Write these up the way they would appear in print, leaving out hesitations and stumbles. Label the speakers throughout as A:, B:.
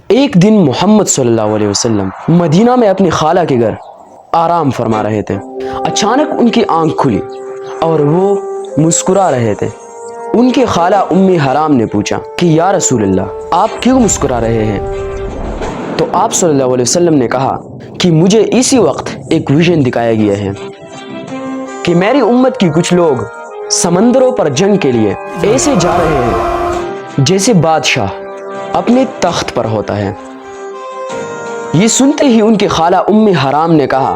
A: ایک دن محمد صلی اللہ علیہ وسلم مدینہ میں اپنی خالہ کے گھر آرام فرما رہے تھے۔ اچانک ان کی آنکھ کھلی اور وہ مسکرا رہے تھے۔ ان کی خالہ ام حرام نے پوچھا کہ یا رسول اللہ، آپ کیوں مسکرا رہے ہیں؟ تو آپ صلی اللہ علیہ وسلم نے کہا کہ مجھے اسی وقت ایک ویژن دکھایا گیا ہے کہ میری امت کی کچھ لوگ سمندروں پر جنگ کے لیے ایسے جا رہے ہیں جیسے بادشاہ اپنے تخت پر ہوتا ہے۔ یہ سنتے ہی ان کی خالہ ام حرام نے کہا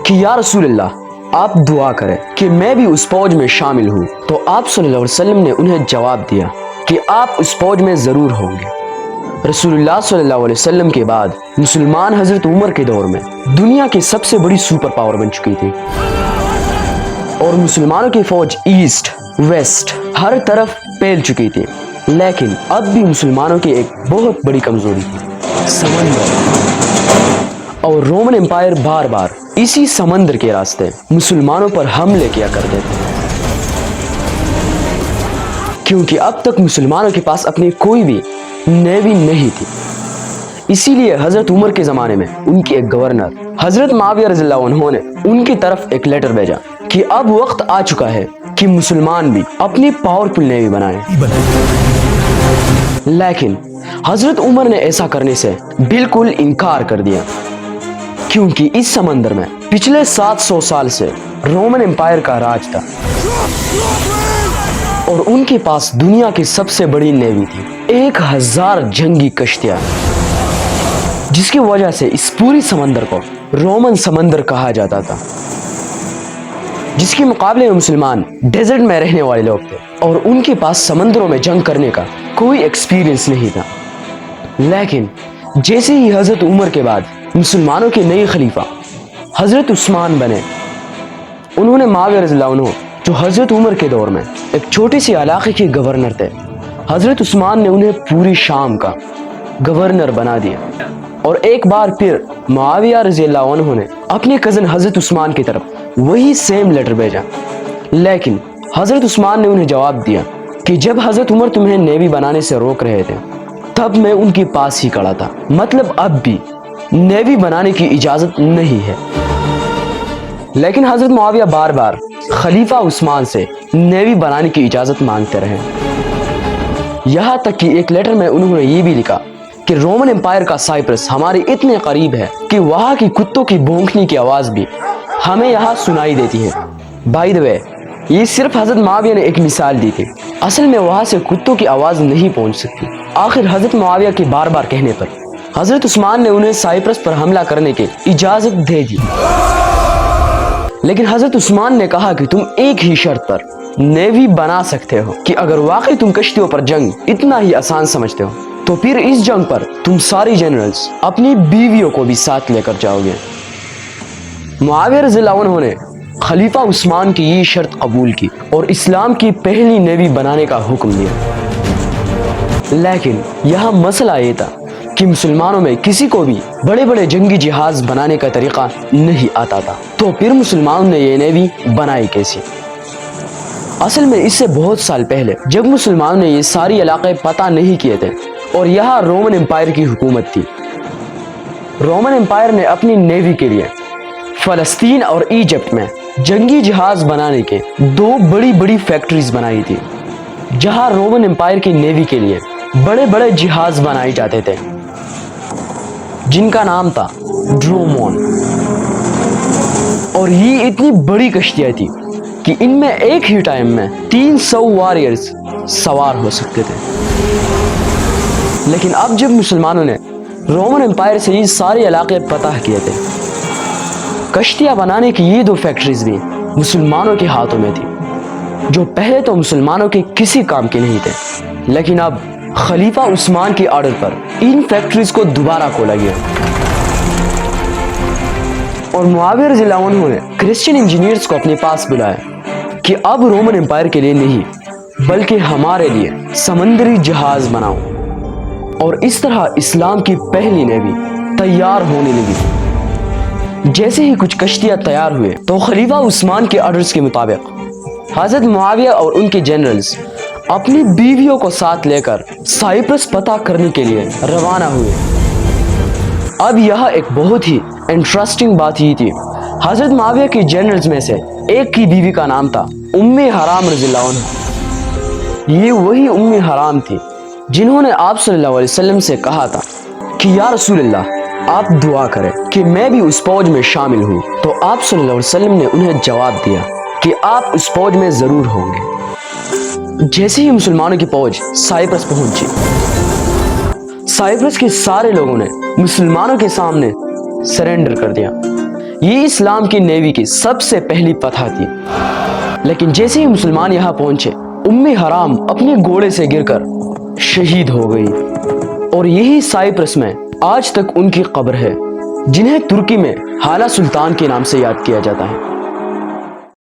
A: کہ یا رسول اللہ، آپ دعا کریں کہ میں بھی اس فوج میں شامل ہوں۔ تو آپ صلی اللہ علیہ وسلم نے انہیں جواب دیا کہ آپ اس فوج میں ضرور ہوں گے۔ رسول اللہ صلی اللہ علیہ وسلم کے بعد مسلمان حضرت عمر کے دور میں دنیا کی سب سے بڑی سپر پاور بن چکی تھی، اور مسلمانوں کی فوج ایسٹ ویسٹ ہر طرف پھیل چکی تھی۔ لیکن اب بھی مسلمانوں کی ایک بہت بڑی کمزوری تھی، سمندر، اور رومن امپائر بار بار اسی سمندر کے راستے مسلمانوں پر حملے کیا کرتے تھے، کیونکہ اب تک مسلمانوں کے پاس اپنی کوئی بھی نیوی نہیں تھی۔ اسی لیے حضرت عمر کے زمانے میں ان کے ایک گورنر حضرت معاویہ رضی اللہ عنہ نے ان کی طرف ایک لیٹر بھیجا کہ اب وقت آ چکا ہے کہ مسلمان بھی اپنی پاورفل نیوی بنائیں۔ لیکن حضرت عمر نے ایسا کرنے سے بالکل انکار کر دیا، کیونکہ اس سمندر میں پچھلے 700 سال سے رومن امپائر کا راج تھا، اور ان کے پاس دنیا کی سب سے بڑی نیوی تھی، 1000 جنگی کشتیاں، جس کی وجہ سے اس پوری سمندر کو رومن سمندر کہا جاتا تھا، جس کے مقابلے میں مسلمان ڈیزرٹ میں رہنے والے لوگ تھے، اور ان کے پاس سمندروں میں جنگ کرنے کا کوئی ایکسپیرینس نہیں تھا۔ لیکن جیسے ہی حضرت عمر کے بعد مسلمانوں کے نئے خلیفہ حضرت عثمان بنے، انہوں نے معاویہ رضی اللہ عنہ، جو حضرت عمر کے دور میں ایک چھوٹے سے علاقے کے گورنر تھے، حضرت عثمان نے انہیں پوری شام کا گورنر بنا دیا۔ اور ایک بار پھر معاویہ رضی اللہ عنہ نے اپنے کزن حضرت عثمان کی طرف وہی سیم لیٹر بھیجا، لیکن حضرت عثمان نے انہیں جواب دیا کہ جب حضرت عمر تمہیں نیوی بنانے سے روک رہے تھے تب میں ان کے پاس ہی کھڑا تھا، مطلب اب بھی نیوی بنانے کی اجازت نہیں ہے۔ لیکن حضرت معاویہ بار بار خلیفہ عثمان سے نیوی بنانے کی اجازت مانگتے رہے، یہاں تک کہ ایک لیٹر میں انہوں نے یہ بھی لکھا کہ رومن امپائر کا سائپرس ہمارے اتنے قریب ہے کہ وہاں کی کتوں کی بھونکنے کی آواز بھی ہمیں یہاں سنائی دیتی ہے۔ بائی دی وے، یہ صرف حضرت معاویہ نے ایک مثال دی تھی، اصل میں وہاں سے کتوں کی آواز نہیں پہنچ سکتی۔ آخر حضرت معاویہ کے بار بار کہنے پر حضرت عثمان نے انہیں سائپرس پر حملہ کرنے کی اجازت دے دی، لیکن حضرت عثمان نے کہا کہ تم ایک ہی شرط پر نیوی بنا سکتے ہو، کہ اگر واقعی تم کشتیوں پر جنگ اتنا ہی آسان سمجھتے ہو تو پھر اس جنگ پر تم ساری جنرلز اپنی بیویوں کو بھی ساتھ لے کر جاؤ گے۔ معاویہ رضی اللہ عنہ نے خلیفہ عثمان کی یہ شرط قبول کی اور اسلام کی پہلی نیوی بنانے کا حکم دیا۔ لیکن یہاں مسئلہ یہ تھا کہ مسلمانوں میں کسی کو بھی بڑے بڑے جنگی جہاز بنانے کا طریقہ نہیں آتا تھا، تو پھر مسلمانوں نے یہ نیوی بنائی کیسی؟ اصل میں اس سے بہت سال پہلے جب مسلمانوں نے یہ ساری علاقے پتہ نہیں کیے تھے اور یہاں رومن امپائر کی حکومت تھی، رومن امپائر نے اپنی نیوی کے لیے فلسطین اور ایجپٹ میں جنگی جہاز بنانے کے 2 بڑی بڑی فیکٹریز بنائی تھی، جہاں رومن امپائر کی نیوی کے لیے بڑے بڑے جہاز بنائے جاتے تھے، جن کا نام تھا ڈرومون۔ اور یہ اتنی بڑی کشتیاں تھی کہ ان میں ایک ہی ٹائم میں 300 واریئرز سوار ہو سکتے تھے۔ لیکن اب جب مسلمانوں نے رومن امپائر سے یہ سارے علاقے فتح کیے تھے، کشتیاں بنانے کی یہ 2 فیکٹریز بھی مسلمانوں کے ہاتھوں میں تھی، جو پہلے تو مسلمانوں کے کسی کام کے نہیں تھے، لیکن اب خلیفہ عثمان کے آرڈر پر ان فیکٹریز کو دوبارہ کھولا گیا، اور معاویہ رضی اللہ عنہ نے کرسچین انجینئرز کو اپنے پاس بلایا کہ اب رومن امپائر کے لیے نہیں بلکہ ہمارے لیے سمندری جہاز بناؤ، اور اس طرح اسلام کی پہلی نیوی تیار ہونے لگی۔ جیسے ہی کچھ کشتیاں تیار ہوئے تو خلیفہ عثمان کے آرڈرز کے مطابق حضرت معاویہ اور ان کے جنرلز اپنی بیویوں کو ساتھ لے کر سائپرس پتہ کرنے کے لیے روانہ ہوئے۔ اب یہاں ایک بہت ہی انٹرسٹنگ بات یہ تھی، حضرت معاویہ کی جنرلز میں سے ایک کی بیوی کا نام تھا ام حرام رضی اللہ عنہ۔ یہ وہی ام حرام تھی جنہوں نے آپ صلی اللہ علیہ وسلم سے کہا تھا کہ یا رسول اللہ آپ دعا کریں کہ میں بھی اس فوج میں شامل ہوں، تو آپ صلی اللہ علیہ وسلم نے انہیں جواب دیا کہ آپ اس فوج میں ضرور ہوں گے۔ جیسے ہی مسلمانوں کی فوج سائپرس پہنچی، سائپرس کے سارے لوگوں نے مسلمانوں کے سامنے سرنڈر کر دیا۔ یہ اسلام کی نیوی کی سب سے پہلی فتح تھی۔ لیکن جیسے ہی مسلمان یہاں پہنچے، ام حرام اپنے گھوڑے سے گر کر شہید ہو گئی، اور یہی سائپرس میں آج تک ان کی قبر ہے، جنہیں ترکی میں حالہ سلطان کے نام سے یاد کیا جاتا ہے۔